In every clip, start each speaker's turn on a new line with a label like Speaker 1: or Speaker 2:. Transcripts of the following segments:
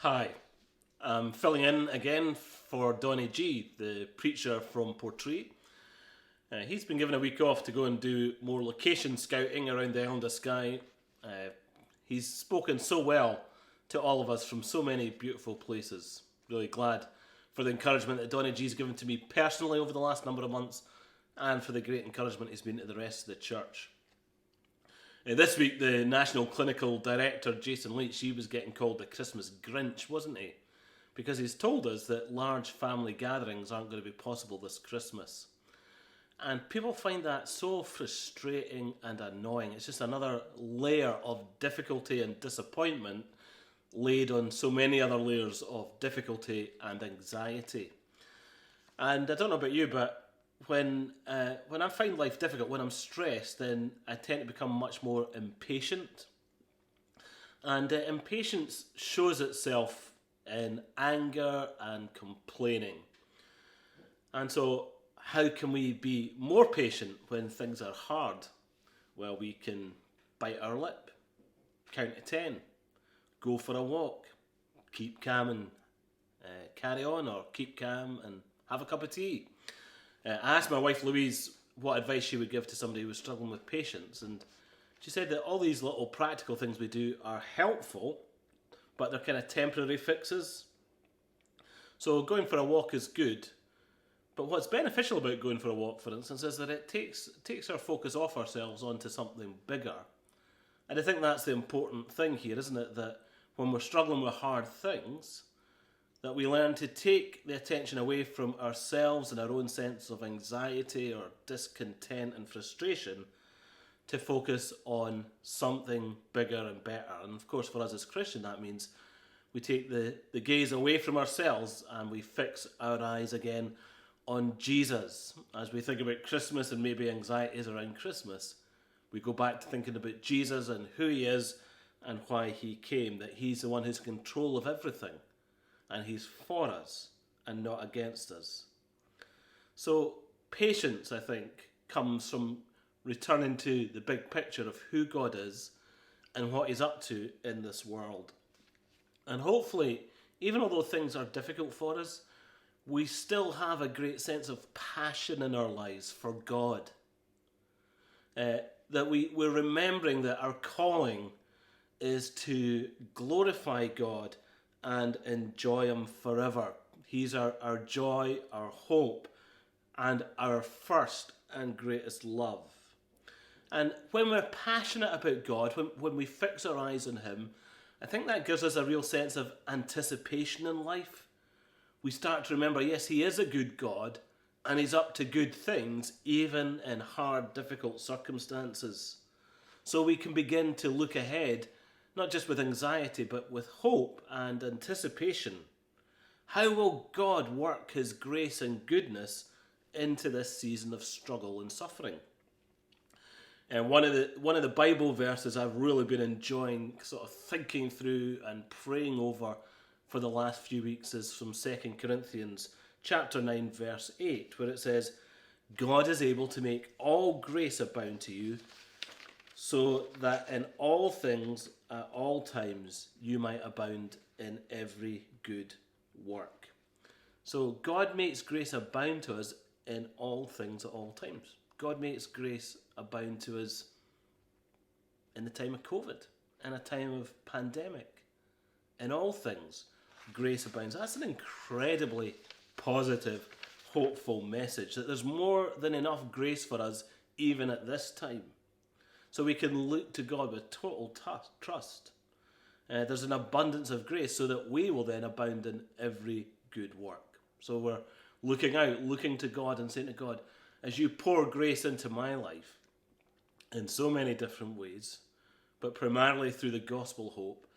Speaker 1: Hi, I'm filling in again for Donnie G, the preacher from Portree. He's been given a week off to go and do more location scouting around the Island of Skye. He's spoken so well to all of us from so many beautiful places. Really glad for the encouragement that Donnie G's given to me personally over the last number of months, and for the great encouragement he's been to the rest of the church. This week, the National Clinical Director, Jason Leach, he was getting called the Christmas Grinch, wasn't he? Because he's told us that large family gatherings aren't going to be possible this Christmas. And people find that so frustrating and annoying. It's just another layer of difficulty and disappointment laid on so many other layers of difficulty and anxiety. And I don't know about you, but when I find life difficult, when I'm stressed, then I tend to become much more impatient. And impatience shows itself in anger and complaining. And so, how can we be more patient when things are hard? Well, we can bite our lip, count to 10, go for a walk, keep calm and carry on, or keep calm and have a cup of tea. I asked my wife Louise what advice she would give to somebody who was struggling with patience, and she said that all these little practical things we do are helpful, but they're kind of temporary fixes. So going for a walk is good, but what's beneficial about going for a walk, for instance, is that it takes our focus off ourselves onto something bigger. And I think that's the important thing here, isn't it? That when we're struggling with hard things, that we learn to take the attention away from ourselves and our own sense of anxiety or discontent and frustration to focus on something bigger and better. And of course, for us as Christians, that means we take the gaze away from ourselves and we fix our eyes again on Jesus. As we think about Christmas and maybe anxieties around Christmas, we go back to thinking about Jesus and who he is and why he came, that he's the one who's in control of everything. And he's for us and not against us. So patience, I think, comes from returning to the big picture of who God is and what he's up to in this world. And hopefully, even although things are difficult for us, we still have a great sense of passion in our lives for God. That we're remembering that our calling is to glorify God and enjoy him forever. He's our joy, our hope, and our first and greatest love. And when we're passionate about God, when we fix our eyes on him, I think that gives us a real sense of anticipation in life. We start to remember, yes, he is a good God, and he's up to good things, even in hard, difficult circumstances. So we can begin to look ahead, not just with anxiety, but with hope and anticipation. How will God work his grace and goodness into this season of struggle and suffering? And one of the Bible verses I've really been enjoying sort of thinking through and praying over for the last few weeks is from 2 Corinthians chapter 9 verse 8, where it says, God is able to make all grace abound to you, so that in all things, at all times, you might abound in every good work. So God makes grace abound to us in all things at all times. God makes grace abound to us in the time of COVID, in a time of pandemic. In all things, grace abounds. That's an incredibly positive, hopeful message, that there's more than enough grace for us even at this time. So we can look to God with total trust. There's an abundance of grace so that we will then abound in every good work. So we're looking out, looking to God and saying to God, as you pour grace into my life in so many different ways, but primarily through the gospel hope,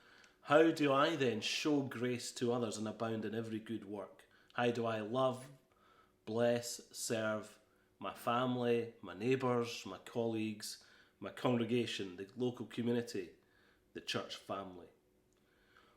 Speaker 1: how do I then show grace to others and abound in every good work? How do I love, bless, serve my family, my neighbours, my colleagues, my congregation, the local community, the church family?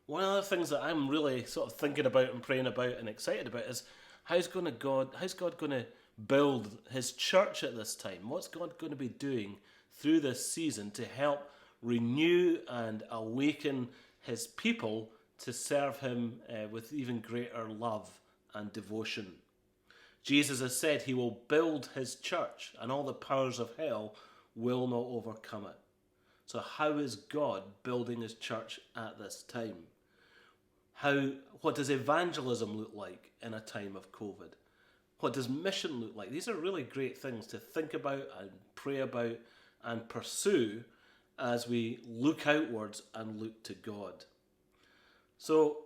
Speaker 1: One of the things that I'm really sort of thinking about and praying about and excited about is how's God going to build his church at this time? What's God going to be doing through this season to help renew and awaken his people to serve him with even greater love and devotion. Jesus has said he will build his church and all the powers of hell will not overcome it. So how is God building his church at this time? What does evangelism look like in a time of COVID? What does mission look like? These are really great things to think about and pray about and pursue as we look outwards and look to God. So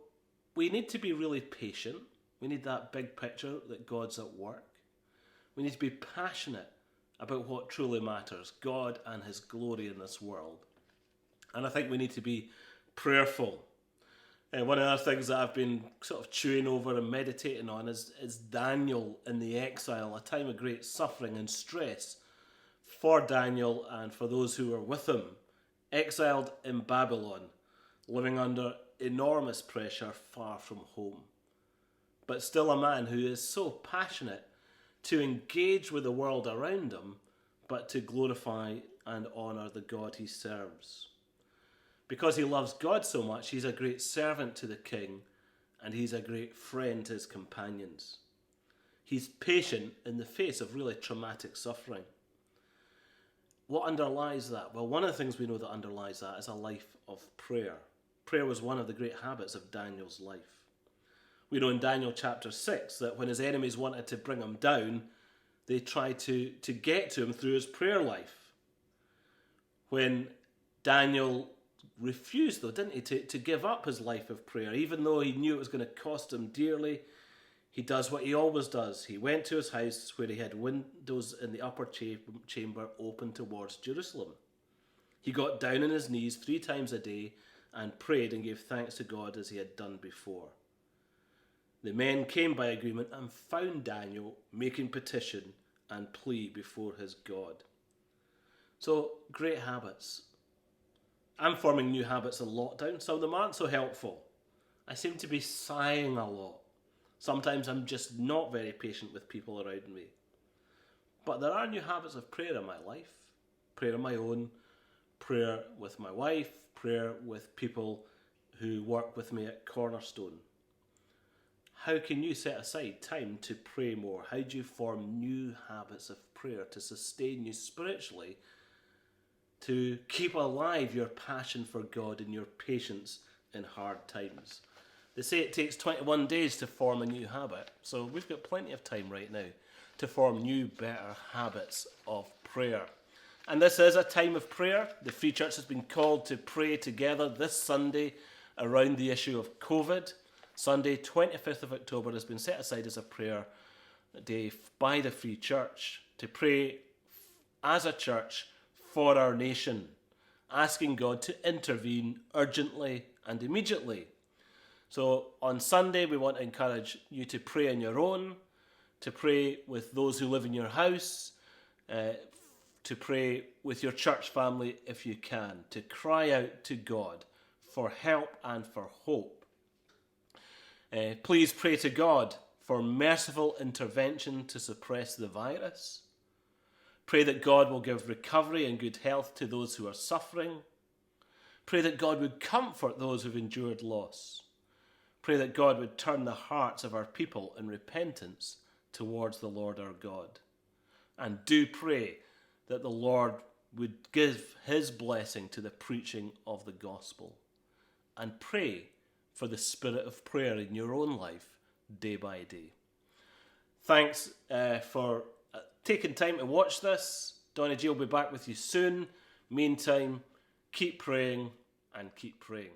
Speaker 1: we need to be really patient. We need that big picture that God's at work. We need to be passionate about what truly matters, God and his glory in this world. And I think we need to be prayerful. And one of the things that I've been sort of chewing over and meditating on is Daniel in the exile, a time of great suffering and stress for Daniel and for those who were with him, exiled in Babylon, living under enormous pressure far from home. But still a man who is so passionate to engage with the world around him, but to glorify and honour the God he serves. Because he loves God so much, he's a great servant to the king, and he's a great friend to his companions. He's patient in the face of really traumatic suffering. What underlies that? Well, one of the things we know that underlies that is a life of prayer. Prayer was one of the great habits of Daniel's life. We know in Daniel chapter 6 that when his enemies wanted to bring him down, they tried to get to him through his prayer life. When Daniel refused, though, didn't he, to give up his life of prayer, even though he knew it was going to cost him dearly, he does what he always does. He went to his house where he had windows in the upper chamber open towards Jerusalem. He got down on his knees 3 times a day and prayed and gave thanks to God as he had done before. The men came by agreement and found Daniel making petition and plea before his God. So, great habits. I'm forming new habits in lockdown. Some of them aren't so helpful. I seem to be sighing a lot. Sometimes I'm just not very patient with people around me. But there are new habits of prayer in my life. Prayer on my own, prayer with my wife, prayer with people who work with me at Cornerstone. How can you set aside time to pray more? How do you form new habits of prayer to sustain you spiritually, to keep alive your passion for God and your patience in hard times? They say it takes 21 days to form a new habit, so we've got plenty of time right now to form new, better habits of prayer. And this is a time of prayer. The Free Church has been called to pray together this Sunday around the issue of COVID. Sunday, 25th of October, has been set aside as a prayer day by the Free Church to pray as a church for our nation, asking God to intervene urgently and immediately. So on Sunday, we want to encourage you to pray on your own, to pray with those who live in your house, to pray with your church family if you can, to cry out to God for help and for hope. Please pray to God for merciful intervention to suppress the virus. Pray that God will give recovery and good health to those who are suffering. Pray that God would comfort those who've endured loss. Pray that God would turn the hearts of our people in repentance towards the Lord our God. And do pray that the Lord would give his blessing to the preaching of the gospel. And pray for the spirit of prayer in your own life day by day. Thanks for taking time to watch this. Donnie G will be back with you soon. Meantime, keep praying and keep praying.